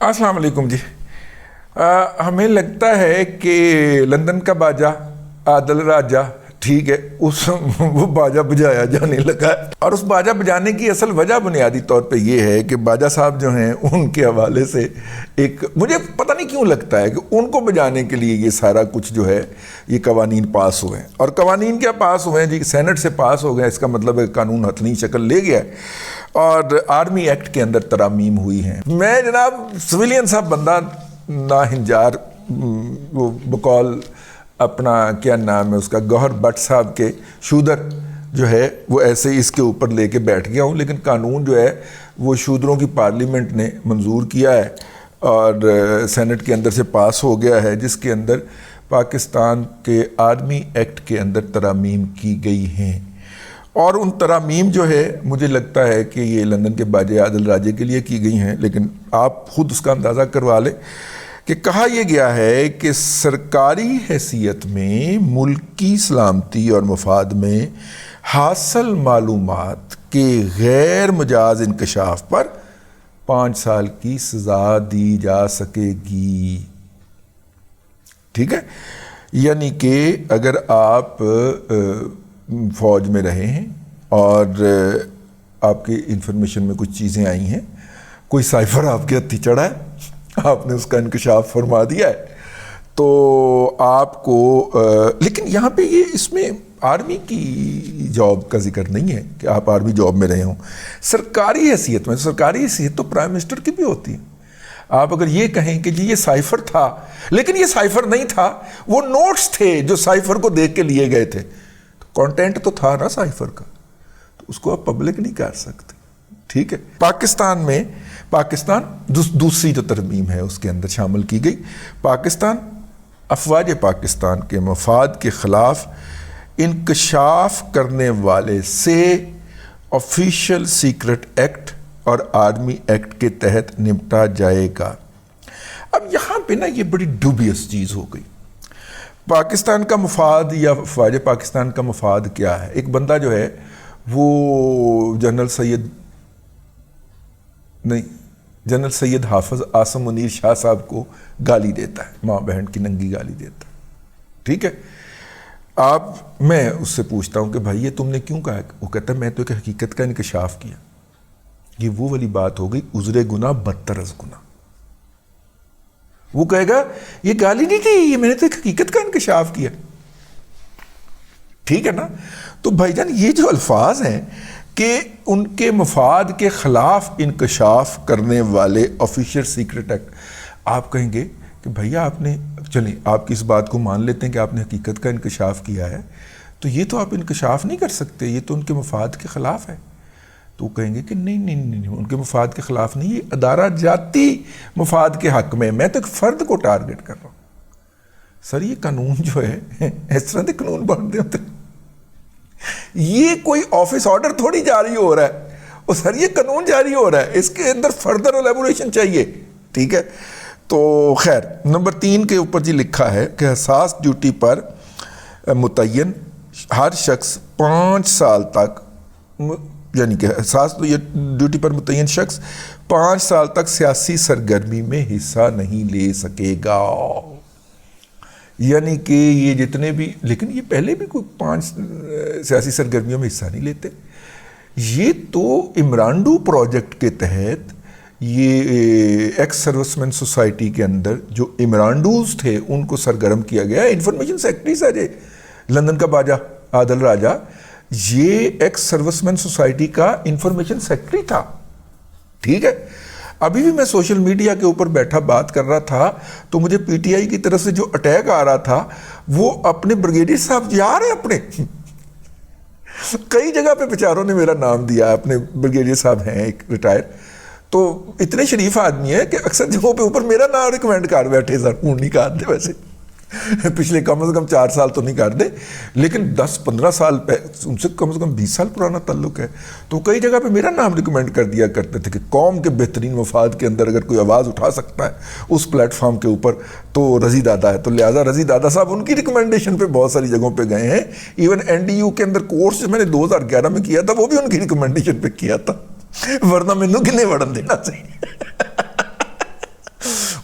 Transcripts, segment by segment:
السلام علیکم جی. ہمیں لگتا ہے کہ لندن کا باجا عادل راجا ٹھیک ہے وہ باجا بجایا جانے لگا ہے، اور اس باجا بجانے کی اصل وجہ بنیادی طور پہ یہ ہے کہ باجا صاحب جو ہیں ان کے حوالے سے ایک مجھے پتہ نہیں کیوں لگتا ہے کہ ان کو بجانے کے لیے یہ سارا کچھ جو ہے یہ قوانین پاس ہوئے ہیں. اور قوانین کیا پاس ہوئے ہیں جی؟ سینٹ سے پاس ہو گئے. اس کا مطلب ہے قانون حتمی شکل لے گیا ہے اور آرمی ایکٹ کے اندر ترامیم ہوئی ہیں. میں جناب سویلین صاحب بندہ ناہنجار، وہ بقول اپنا کیا نام ہے اس کا، گوہر بٹ صاحب کے شودر جو ہے وہ ایسے اس کے اوپر لے کے بیٹھ گیا ہوں. لیکن قانون جو ہے وہ شودروں کی پارلیمنٹ نے منظور کیا ہے اور سینٹ کے اندر سے پاس ہو گیا ہے، جس کے اندر پاکستان کے آرمی ایکٹ کے اندر ترامیم کی گئی ہیں. اور ان ترامیم جو ہے مجھے لگتا ہے کہ یہ لندن کے باجے عادل راجے کے لیے کی گئی ہیں، لیکن آپ خود اس کا اندازہ کروا لیں کہ کہا یہ گیا ہے کہ سرکاری حیثیت میں ملکی سلامتی اور مفاد میں حاصل معلومات کے غیر مجاز انکشاف پر 5 سال کی سزا دی جا سکے گی. ٹھیک ہے، یعنی کہ اگر آپ فوج میں رہے ہیں اور آپ کی انفارمیشن میں کچھ چیزیں آئی ہیں، کوئی سائفر آپ کے ہتھی چڑھا ہے، آپ نے اس کا انکشاف فرما دیا ہے، تو آپ کو لیکن یہاں پہ یہ اس میں آرمی کی جاب کا ذکر نہیں ہے کہ آپ آرمی جاب میں رہے ہوں. سرکاری حیثیت میں، سرکاری حیثیت تو پرائم منسٹر کی بھی ہوتی ہے. آپ اگر یہ کہیں کہ جی یہ سائفر تھا، لیکن یہ سائفر نہیں تھا، وہ نوٹس تھے جو سائفر کو دیکھ کے لیے گئے تھے، کانٹینٹ تو تھا نا سائفر کا، تو اس کو آپ پبلک نہیں کر سکتے. ٹھیک ہے، پاکستان دوسری جو ترمیم ہے اس کے اندر شامل کی گئی. پاکستان افواج پاکستان کے مفاد کے خلاف انکشاف کرنے والے سے آفیشیل سیکرٹ ایکٹ اور آرمی ایکٹ کے تحت نمٹا جائے گا. اب یہاں پہ نا یہ بڑی ڈوبیس چیز ہو گئی. پاکستان کا مفاد یا افواج پاکستان کا مفاد کیا ہے؟ ایک بندہ جو ہے وہ جنرل سید حافظ عاصم منیر شاہ صاحب کو گالی دیتا ہے، ماں بہن کی ننگی گالی دیتا ہے. ٹھیک ہے، میں اس سے پوچھتا ہوں کہ بھائی یہ تم نے کیوں کہا؟ وہ کہتا ہے میں تو ایک حقیقت کا انکشاف کیا. یہ وہ والی بات ہو گئی، عذر گناہ بدتر از گناہ. وہ کہے گا یہ گالی نہیں تھی، یہ میں نے تو ایک حقیقت کا انکشاف کیا. ٹھیک ہے نا؟ تو بھائی جان یہ جو الفاظ ہیں کہ ان کے مفاد کے خلاف انکشاف کرنے والے آفیشیل سیکرٹ ایکٹ، آپ کہیں گے کہ بھیا آپ نے، چلیں آپ کی اس بات کو مان لیتے ہیں کہ آپ نے حقیقت کا انکشاف کیا ہے، تو یہ تو آپ انکشاف نہیں کر سکتے، یہ تو ان کے مفاد کے خلاف ہے. تو کہیں گے کہ نہیں ان کے مفاد کے خلاف نہیں، یہ ادارہ جاتی مفاد کے حق میں تو ایک فرد کو ٹارگٹ کر رہا ہوں. سر یہ قانون جو ہے اس طرح کے قانون بنتے ہوتے، یہ کوئی آفس آرڈر تھوڑی جاری ہو رہا ہے، اور سر یہ قانون جاری ہو رہا ہے، اس کے اندر فردر الیبوریشن چاہیے. ٹھیک ہے، تو خیر نمبر 3 کے اوپر جی لکھا ہے کہ حساس ڈیوٹی پر متعین ہر شخص 5 سال تک، یعنی کہ حساس ڈیوٹی پر متعین شخص 5 سال تک سیاسی سرگرمی میں حصہ نہیں لے سکے گا. یعنی کہ یہ جتنے بھی، لیکن یہ پہلے بھی کوئی 5 سیاسی سرگرمیوں میں حصہ نہیں لیتے. یہ تو امرانڈو پروجیکٹ کے تحت یہ ایکس سروس مین سوسائٹی کے اندر جو امرانڈوز تھے ان کو سرگرم کیا گیا. انفارمیشن سیکرٹری تھا جی لندن کا باجا عادل راجا، یہ ایکس سروس مین سوسائٹی کا انفارمیشن سیکرٹری تھا. ٹھیک ہے، ابھی بھی میں سوشل میڈیا کے اوپر بیٹھا بات کر رہا تھا تو مجھے پی ٹی آئی کی طرف سے جو اٹیک آ رہا تھا وہ اپنے بریگیڈیئر صاحب یار ہیں اپنے کئی جگہ پہ بیچاروں نے میرا نام دیا. اپنے بریگیڈیئر صاحب ہیں ایک ریٹائر، تو اتنے شریف آدمی ہے کہ اکثر جگہوں پہ اوپر میرا نام ریکمینڈ کر بیٹھے. سر ہوں نہیں کر دے، ویسے پچھلے کم از کم 4 سال تو نہیں کر دے، لیکن 10-15 سال ان سے کم از کم 20 سال پرانا تعلق ہے. تو کئی جگہ پہ میرا نام ریکمینڈ کر دیا کرتے تھے کہ قوم کے بہترین مفاد کے اندر اگر کوئی آواز اٹھا سکتا ہے اس پلیٹ فارم کے اوپر تو رضی دادا ہے. تو لہٰذا رضی دادا صاحب ان کی ریکمینڈیشن پہ بہت ساری جگہوں پہ گئے ہیں. ایون این ڈی یو کے اندر کورس جو میں نے 2011 میں کیا تھا وہ بھی ان کی ریکمینڈیشن پہ کیا تھا، ورنہ مینوں کنے وڑن دینا چاہیے.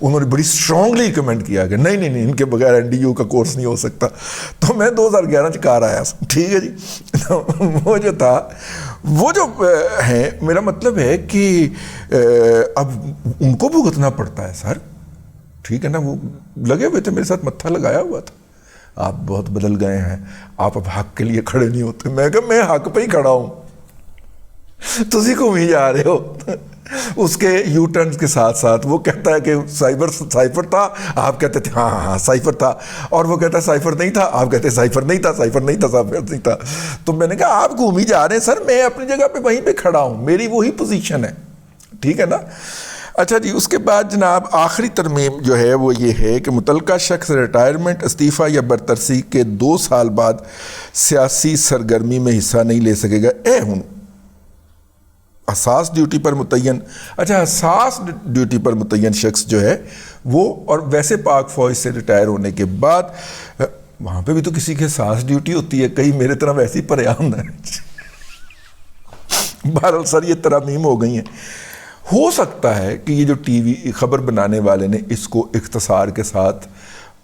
انہوں نے بڑی اسٹرانگلی ریکمینڈ کیا کہ نہیں نہیں نہیں، ان کے بغیر NDU کا کورس نہیں ہو سکتا. تو میں 2011 کار آیا، ٹھیک ہے جی. وہ جو تھا، وہ جو ہے، میرا مطلب ہے کہ اب ان کو بھگتنا پڑتا ہے سر، ٹھیک ہے نا. وہ لگے ہوئے تھے میرے ساتھ، متھا لگایا ہوا تھا، آپ بہت بدل گئے ہیں، آپ اب حق کے لیے کھڑے نہیں ہوتے. میں کہا میں حق پہ ہی کھڑا ہوں، تسی کو بھی جا رہے ہو. اس کے یو ٹرنز کے ساتھ ساتھ وہ کہتا ہے کہ سائفر تھا، آپ کہتے تھے ہاں ہاں سائفر تھا، اور وہ کہتا ہے سائفر نہیں تھا، آپ کہتے سائفر نہیں تھا، سائفر نہیں تھا، سائفر نہیں تھا. تو میں نے کہا آپ گھوم ہی جا رہے ہیں سر، میں اپنی جگہ پہ وہیں پہ کھڑا ہوں، میری وہی پوزیشن ہے، ٹھیک ہے نا. اچھا جی، اس کے بعد جناب آخری ترمیم جو ہے وہ یہ ہے کہ متعلقہ شخص ریٹائرمنٹ، استعفیٰ یا برطرفی کے 2 سال بعد سیاسی سرگرمی میں حصہ نہیں لے سکے گا. اے ہوں حساس ڈیوٹی پر متعین، اچھا حساس ڈیوٹی پر متعین شخص جو ہے وہ، اور ویسے پاک فوج سے ریٹائر ہونے کے بعد وہاں پہ بھی تو کسی کی حساس ڈیوٹی ہوتی ہے، کئی میرے طرح ویسی پریان ہے. بہرحال سر یہ ترامیم ہو گئی ہیں. ہو سکتا ہے کہ یہ جو ٹی وی خبر بنانے والے نے اس کو اختصار کے ساتھ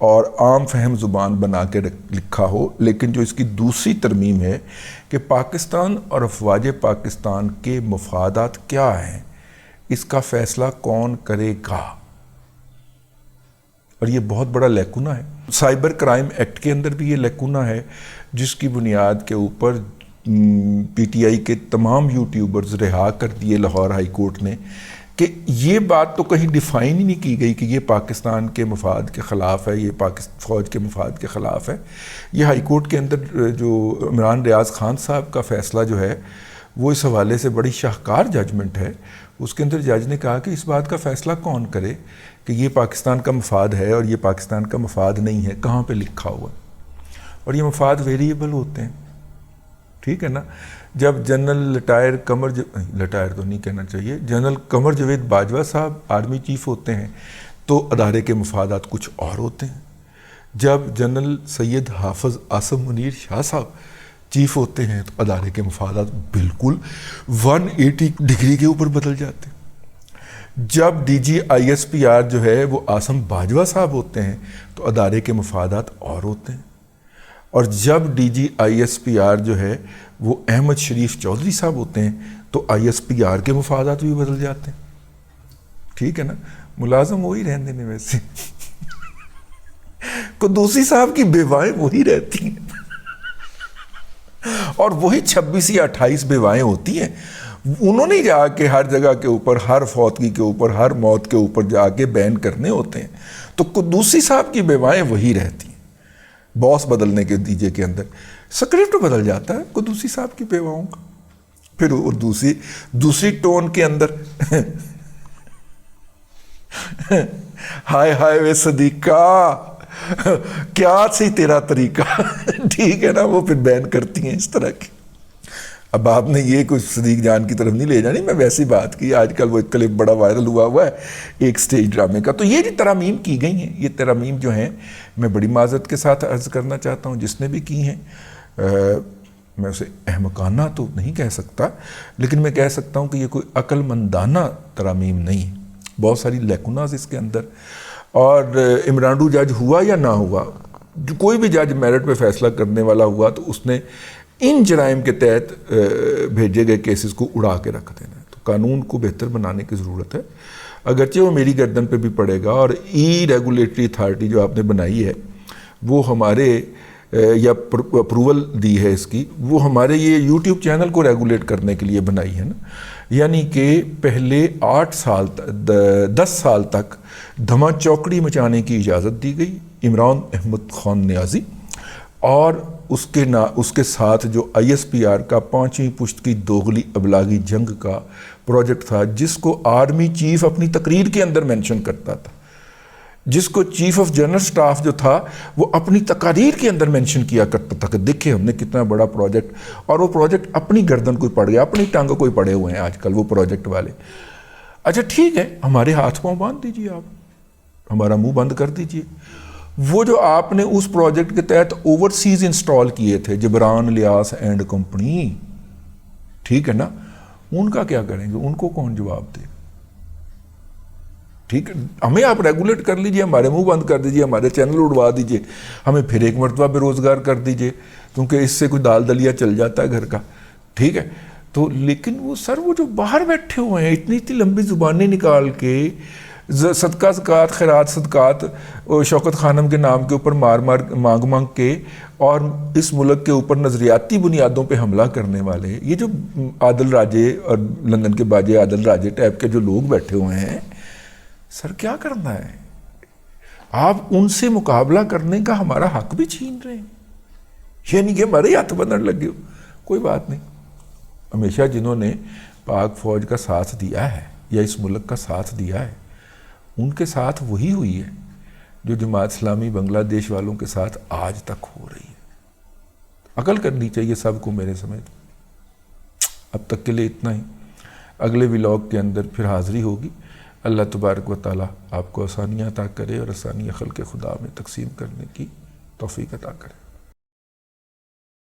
اور عام فہم زبان بنا کے لکھا ہو، لیکن جو اس کی دوسری ترمیم ہے کہ پاکستان اور افواج پاکستان کے مفادات کیا ہیں، اس کا فیصلہ کون کرے گا، اور یہ بہت بڑا لیکونہ ہے. سائبر کرائم ایکٹ کے اندر بھی یہ لیکونہ ہے، جس کی بنیاد کے اوپر PTI کے تمام یوٹیوبرز رہا کر دیے لاہور ہائی کورٹ نے، کہ یہ بات تو کہیں ڈیفائن ہی نہیں کی گئی کہ یہ پاکستان کے مفاد کے خلاف ہے، یہ فوج کے مفاد کے خلاف ہے. یہ ہائی کورٹ کے اندر جو عمران ریاض خان صاحب کا فیصلہ جو ہے وہ اس حوالے سے بڑی شاہکار ججمنٹ ہے. اس کے اندر جج نے کہا کہ اس بات کا فیصلہ کون کرے کہ یہ پاکستان کا مفاد ہے اور یہ پاکستان کا مفاد نہیں ہے، کہاں پہ لکھا ہوا. اور یہ مفاد ویریبل ہوتے ہیں، ٹھیک ہے نا. جب جنرل لٹائر تو نہیں کہنا چاہیے، جنرل قمر جاوید باجوہ صاحب آرمی چیف ہوتے ہیں تو ادارے کے مفادات کچھ اور ہوتے ہیں. جب جنرل سید حافظ آصم منیر شاہ صاحب چیف ہوتے ہیں تو ادارے کے مفادات بالکل 180 ڈگری کے اوپر بدل جاتے ہیں. جب DG ISPR جو ہے وہ آصم باجوہ صاحب ہوتے ہیں تو ادارے کے مفادات اور ہوتے ہیں. اور جب DG ISPR جو ہے وہ احمد شریف چودھری صاحب ہوتے ہیں تو ISPR کے مفادات بھی بدل جاتے ہیں، ٹھیک ہے نا. ملازم وہی رہنے میں ویسے قدوسی صاحب کی بیوائیں وہی رہتی ہیں اور وہی 26 یا 28 بیوائیں ہوتی ہیں. انہوں نے جا کے ہر جگہ کے اوپر، ہر فوتگی کے اوپر، ہر موت کے اوپر جا کے بین کرنے ہوتے ہیں. تو قدوسی صاحب کی بیوائیں وہی رہتی ہیں. باس بدلنے کے نتیجے کے اندر سکرپٹ بدل جاتا ہے قدوسی صاحب کی بیواؤں کا. پھر اور دوسری ٹون کے اندر ہائے ہائے وے صدیقہ کیا سی تیرا طریقہ، ٹھیک ہے نا. وہ پھر بین کرتی ہیں اس طرح کی. اب آپ نے یہ کوئی صدیق جان کی طرف نہیں لے جانی، میں ویسی بات کی. آج کل وہ ایک کلپ بڑا وائرل ہوا ہے ایک سٹیج ڈرامے کا. تو یہ جو ترامیم کی گئی ہیں، یہ ترامیم جو ہیں میں بڑی معذرت کے ساتھ عرض کرنا چاہتا ہوں جس نے بھی کی ہیں. میں اسے احمقانہ تو نہیں کہہ سکتا، لیکن میں کہہ سکتا ہوں کہ یہ کوئی عقل مندانہ ترامیم نہیں ہے. بہت ساری لیکوناز اس کے اندر. اور عمرانڈو جج ہوا یا نہ ہوا، کوئی بھی جج میرٹ پہ فیصلہ کرنے والا ہوا تو اس نے ان جرائم کے تحت بھیجے گئے کیسز کو اڑا کے رکھ دینا ہے. تو قانون کو بہتر بنانے کی ضرورت ہے، اگرچہ وہ میری گردن پہ بھی پڑے گا. اور ریگولیٹری اتھارٹی جو آپ نے بنائی ہے وہ ہمارے یا اپروول دی ہے اس کی، وہ ہمارے یہ یوٹیوب چینل کو ریگولیٹ کرنے کے لیے بنائی ہے نا. یعنی کہ پہلے 10 سال تک دھما چوکڑی مچانے کی اجازت دی گئی عمران احمد خان نیازی، اور اس کے ساتھ جو ISPR کا 5ویں پشت کی دوغلی ابلاغی جنگ کا پروجیکٹ تھا، جس کو آرمی چیف اپنی تقریر کے اندر مینشن کرتا تھا، جس کو چیف آف جنرل سٹاف جو تھا وہ اپنی تقاریر کے اندر مینشن کیا کرتا تھا کہ دیکھیں ہم نے کتنا بڑا پروجیکٹ. اور وہ پروجیکٹ اپنی گردن کوئی پڑ گیا، اپنی ٹانگوں کوئی پڑے ہوئے ہیں آج کل وہ پروجیکٹ والے. اچھا ٹھیک ہے، ہمارے ہاتھ پاؤں باندھ دیجیے، آپ ہمارا منہ بند کر دیجیے. وہ جو آپ نے اس پروجیکٹ کے تحت اوورسیز انسٹال کیے تھے، جبران الیاس اینڈ کمپنی، ٹھیک ہے نا، ان کا کیا کریں گے؟ ان کو کون جواب دے؟ ٹھیک ہے، ہمیں آپ ریگولیٹ کر لیجئے، ہمارے منہ بند کر دیجئے، ہمارے چینل اڑوا دیجئے، ہمیں پھر ایک مرتبہ بے روزگار کر دیجئے، کیونکہ اس سے کوئی دال دلیا چل جاتا ہے گھر کا، ٹھیک ہے۔ تو لیکن وہ سر وہ جو باہر بیٹھے ہوئے ہیں اتنی لمبی زبانیں نکال کے صدقہ زکوٰۃ خیرات صدقات شوکت خانم کے نام کے اوپر مانگ مانگ کے اور اس ملک کے اوپر نظریاتی بنیادوں پہ حملہ کرنے والے یہ جو عادل راجے اور لندن کے باجے عادل راجے ٹائپ کے جو لوگ بیٹھے ہوئے ہیں، سر کیا کرنا ہے؟ آپ ان سے مقابلہ کرنے کا ہمارا حق بھی چھین رہے ہیں، یعنی کہ ہمارے ہاتھ بندھن لگے ہو۔ کوئی بات نہیں، ہمیشہ جنہوں نے پاک فوج کا ساتھ دیا ہے یا اس ملک کا ساتھ دیا ہے ان کے ساتھ وہی ہوئی ہے جو جماعت اسلامی بنگلہ دیش والوں کے ساتھ آج تک ہو رہی ہے۔ عقل کرنی چاہیے سب کو میرے سمیت۔ اب تک کے لیے اتنا ہی، اگلے ولاگ کے اندر پھر حاضری ہوگی۔ اللہ تبارک و تعالیٰ آپ کو آسانیاں عطا کرے اور آسانیاں خلق خدا میں تقسیم کرنے کی توفیق عطا کرے۔